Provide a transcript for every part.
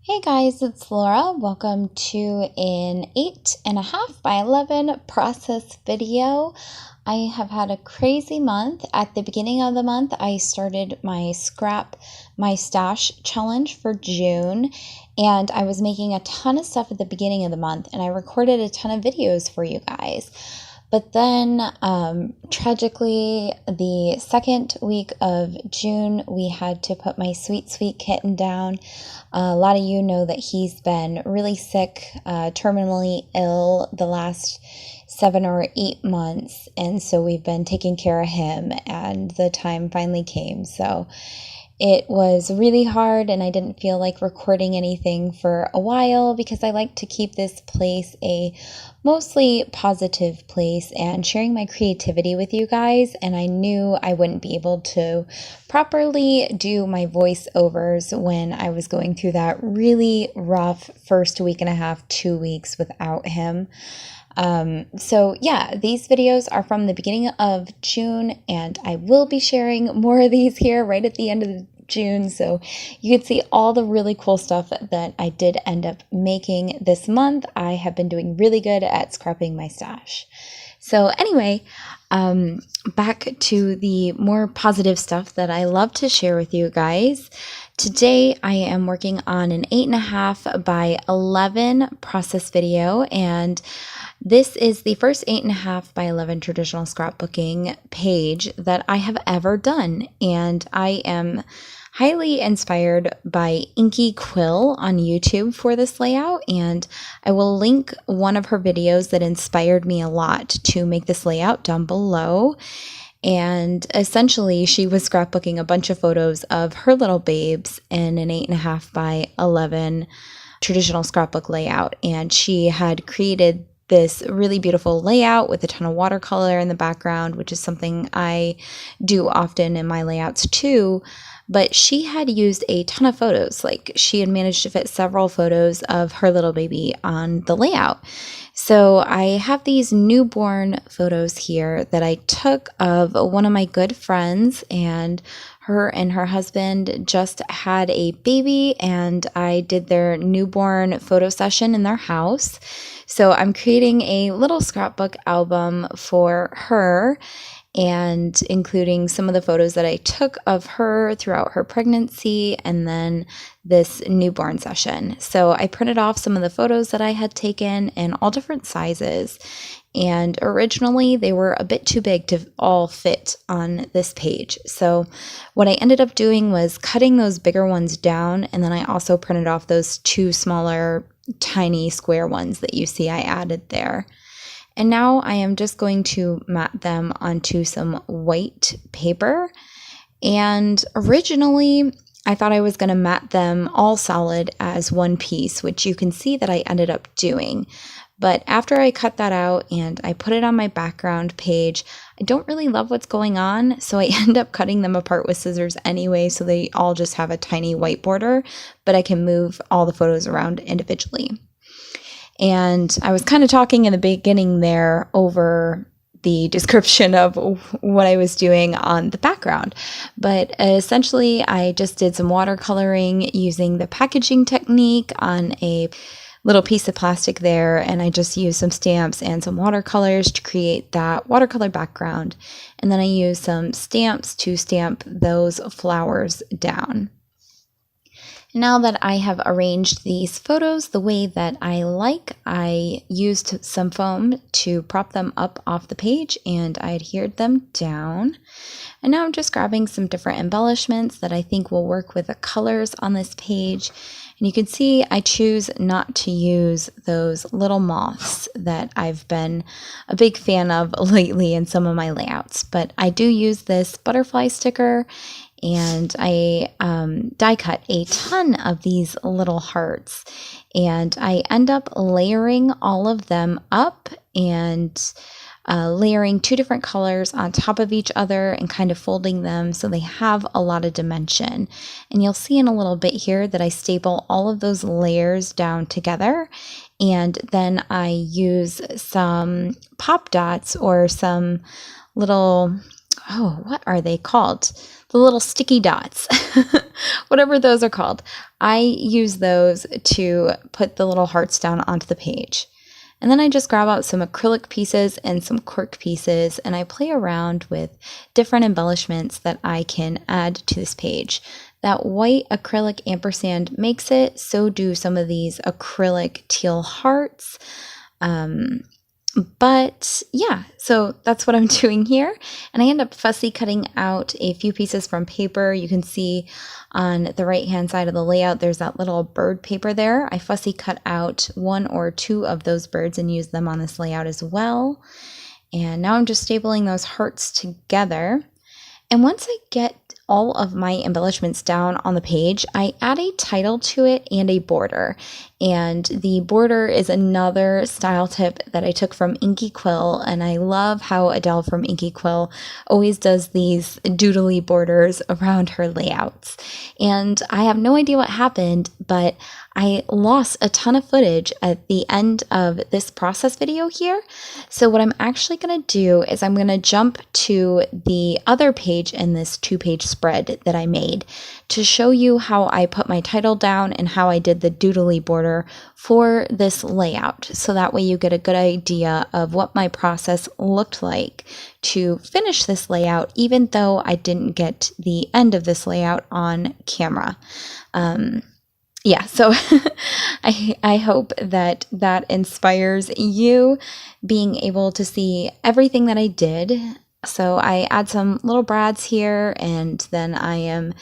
Hey guys, it's Laura. Welcome to an 8.5 by 11 process video. I have had a crazy month. At the beginning of the month, I started my my stash challenge for June, and I was making a ton of stuff at the beginning of the month, and I recorded a ton of videos for you guys. But then, tragically, the second week of June, we had to put my sweet kitten down. A lot of you know that he's been really sick, terminally ill the last 7 or 8 months. And so we've been taking care of him, and the time finally came. So it was really hard, and I didn't feel like recording anything for a while because I like to keep this place a mostly positive place and sharing my creativity with you guys. And I knew I wouldn't be able to properly do my voiceovers when I was going through that really rough first week and a half, 2 weeks without him. So yeah, these videos are from the beginning of June, and I will be sharing more of these here right at the end of June, so you can see all the really cool stuff that I did end up making this month. I have been doing really good at scrapping my stash. So anyway, back to the more positive stuff that I love to share with you guys. Today I am working on an 8.5 by 11 process video, and this is the first 8.5 by 11 traditional scrapbooking page that I have ever done, and I am highly inspired by Inkie Quill on YouTube for this layout, and I will link one of her videos that inspired me a lot to make this layout down below. And essentially, she was scrapbooking a bunch of photos of her little babes in an 8.5 by 11 traditional scrapbook layout, and she had created this really beautiful layout with a ton of watercolor in the background, which is something I do often in my layouts too. But she had used a ton of photos. Like, she had managed to fit several photos of her little baby on the layout. So I have these newborn photos here that I took of one of my good friends, and her husband just had a baby, and I did their newborn photo session in their house. So I'm creating a little scrapbook album for her, and including some of the photos that I took of her throughout her pregnancy and then this newborn session. So I printed off some of the photos that I had taken in all different sizes, and originally they were a bit too big to all fit on this page. So what I ended up doing was cutting those bigger ones down, and then I also printed off those 2 smaller tiny square ones that you see I added there. And now I am just going to mat them onto some white paper. And originally I thought I was going to mat them all solid as one piece, which you can see that I ended up doing. But after I cut that out and I put it on my background page, I don't really love what's going on, so I end up cutting them apart with scissors anyway, so they all just have a tiny white border, but I can move all the photos around individually. And I was kind of talking in the beginning there over the description of what I was doing on the background. But essentially, I just did some watercoloring using the packaging technique on a little piece of plastic there, and I just used some stamps and some watercolors to create that watercolor background. And then I used some stamps to stamp those flowers down. Now that I have arranged these photos the way that I like, I used some foam to prop them up off the page, and I adhered them down. And now I'm just grabbing some different embellishments that I think will work with the colors on this page. And you can see I choose not to use those little moths that I've been a big fan of lately in some of my layouts. But I do use this butterfly sticker, and I die cut a ton of these little hearts, and I end up layering all of them up and layering 2 different colors on top of each other and kind of folding them so they have a lot of dimension. And you'll see in a little bit here that I staple all of those layers down together, and then I use some pop dots or some little, what are they called? the little sticky dots, whatever those are called. I use those to put the little hearts down onto the page. And then I just grab out some acrylic pieces and some cork pieces, and I play around with different embellishments that I can add to this page. That white acrylic ampersand makes it, so do some of these acrylic teal hearts. But yeah, so that's what I'm doing here. And I end up fussy cutting out a few pieces from paper. You can see on the right hand side of the layout, there's that little bird paper there. I fussy cut out 1 or 2 of those birds and use them on this layout as well. And now I'm just stapling those hearts together. And once I get all of my embellishments down on the page, I add a title to it and a border. And the border is another style tip that I took from Inkie Quill, and I love how Adele from Inkie Quill always does these doodly borders around her layouts. And I have no idea what happened, but I lost a ton of footage at the end of this process video here. So what I'm actually going to do is I'm going to jump to the other page in this 2-page spread that I made to show you how I put my title down and how I did the doodly border for this layout. So that way you get a good idea of what my process looked like to finish this layout, even though I didn't get the end of this layout on camera. Yeah, so I hope that that inspires you being able to see everything that I did. So I add some little brads here, and then I am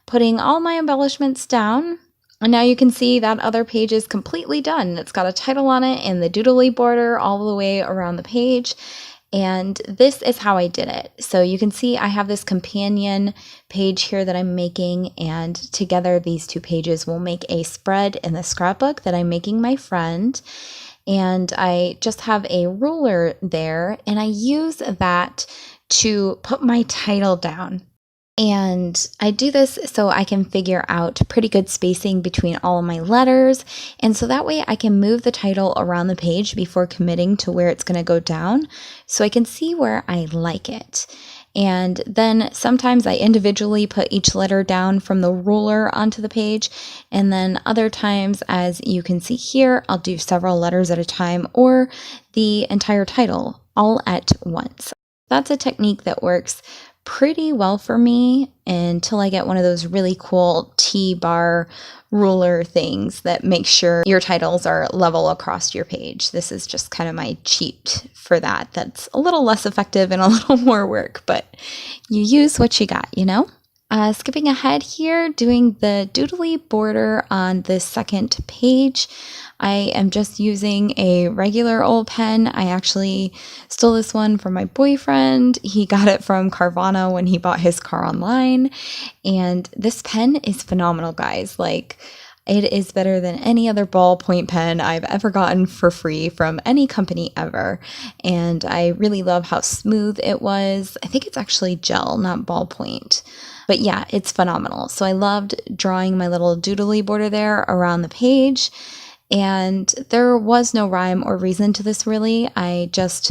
putting all my embellishments down. And now you can see that other page is completely done. It's got a title on it and the doodly border all the way around the page. And this is how I did it. So you can see I have this companion page here that I'm making, and together these 2 pages will make a spread in the scrapbook that I'm making my friend. And I just have a ruler there, and I use that to put my title down. And I do this so I can figure out pretty good spacing between all of my letters. And so that way I can move the title around the page before committing to where it's going to go down, so I can see where I like it. And then sometimes I individually put each letter down from the ruler onto the page. And then other times, as you can see here, I'll do several letters at a time or the entire title all at once. That's a technique that works pretty well for me until I get one of those really cool T-bar ruler things that make sure your titles are level across your page. This is just kind of my cheat for that. That's a little less effective and a little more work, but you use what you got, you know? Skipping ahead here, doing the doodly border on the second page. I am just using a regular old pen. I actually stole this one from my boyfriend. He got it from Carvana when he bought his car online. And this pen is phenomenal, guys. Like, it is better than any other ballpoint pen I've ever gotten for free from any company ever. And I really love how smooth it was. I think it's actually gel, not ballpoint. But yeah, it's phenomenal. So I loved drawing my little doodly border there around the page. And there was no rhyme or reason to this, really. I just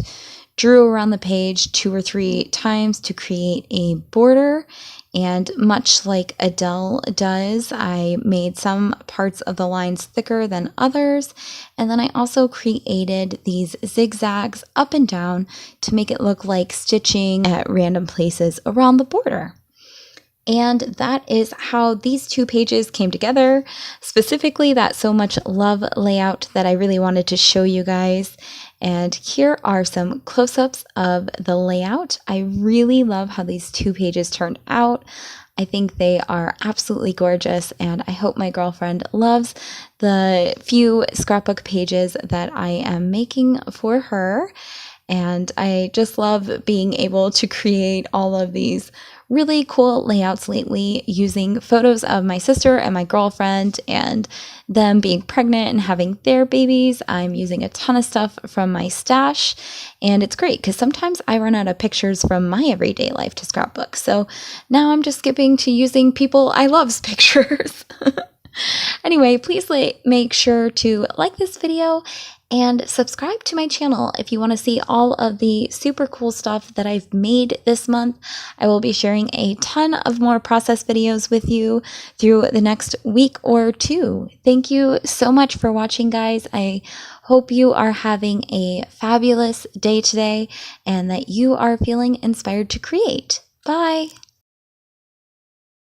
drew around the page 2 or 3 times to create a border. And much like Adele does, I made some parts of the lines thicker than others. And then I also created these zigzags up and down to make it look like stitching at random places around the border. And that is how these 2 pages came together, specifically that So Much Love layout that I really wanted to show you guys. And here are some close-ups of the layout. I really love how these 2 pages turned out. I think they are absolutely gorgeous, and I hope my girlfriend loves the few scrapbook pages that I am making for her. And I just love being able to create all of these really cool layouts lately using photos of my sister and my girlfriend and them being pregnant and having their babies. I'm using a ton of stuff from my stash, and it's great because sometimes I run out of pictures from my everyday life to scrapbook. So now I'm just skipping to using people I love's pictures. Anyway, please make sure to like this video and subscribe to my channel if you want to see all of the super cool stuff that I've made this month. I will be sharing a ton of more process videos with you through the next week or two. Thank you so much for watching, guys. I hope you are having a fabulous day today and that you are feeling inspired to create. Bye!